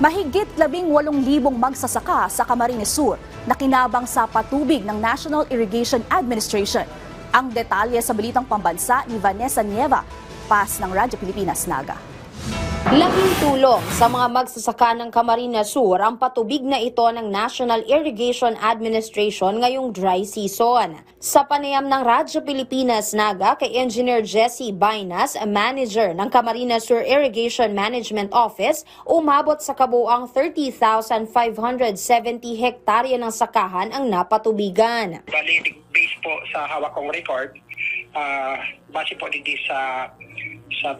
Mahigit 18,000 magsasaka sa Camarines Sur na kinabang sa patubig ng National Irrigation Administration. Ang detalye sa Balitang Pambansa ni Vanessa Nieva, pas ng Radyo Pilipinas Naga. Laking tulong sa mga magsasaka ng Camarines Sur ang patubig na ito ng National Irrigation Administration ngayong dry season. Sa panayam ng Radyo Pilipinas Naga kay Engineer Jesse Bainas, manager ng Camarines Sur Irrigation Management Office, umabot sa kabuuang 30,570 hektarya ng sakahan ang napatubigan. Bali, based po sa hawak kong record, base po dito sa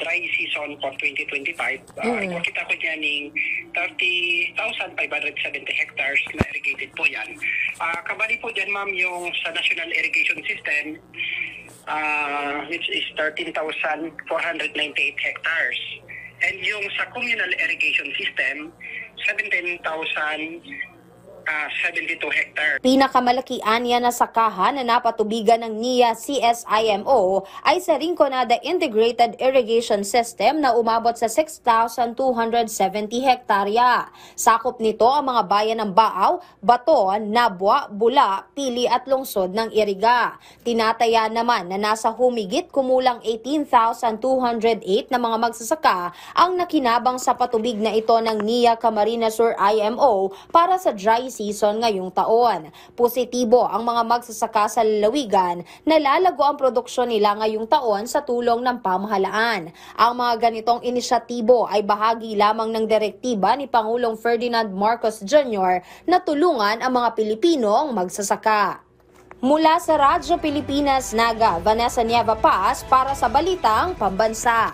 dry season for 2025, kita ko dyan ng 30,570 hectares na irrigated po yan. Kabali po dyan, ma'am, yung sa National Irrigation System, which is 13,498 hectares. And yung sa Communal Irrigation System, 17,072 hectares. Pinakamalaki anya na sakahan na napatubigan ng NIA CSIMO ay sa Rinconada Integrated Irrigation System na umabot sa 6,270 hektarya. Sakop nito ang mga bayan ng Baaw, Baton, Nabwa, Bula, Pili at lungsod ng Iriga. Tinataya naman na nasa humigit kumulang 18,208 na mga magsasaka ang nakinabang sa patubig na ito ng NIA Camarines Sur IMO para sa dry season ngayong taon. Positibo ang mga magsasaka sa lalawigan na lalago ang produksyon nila ngayong taon sa tulong ng pamahalaan. Ang mga ganitong inisyatibo ay bahagi lamang ng direktiba ni Pangulong Ferdinand Marcos Jr. na tulungan ang mga Pilipinong magsasaka. Mula sa Radyo Pilipinas Naga, Vanessa Nieva Paz para sa Balitang Pambansa.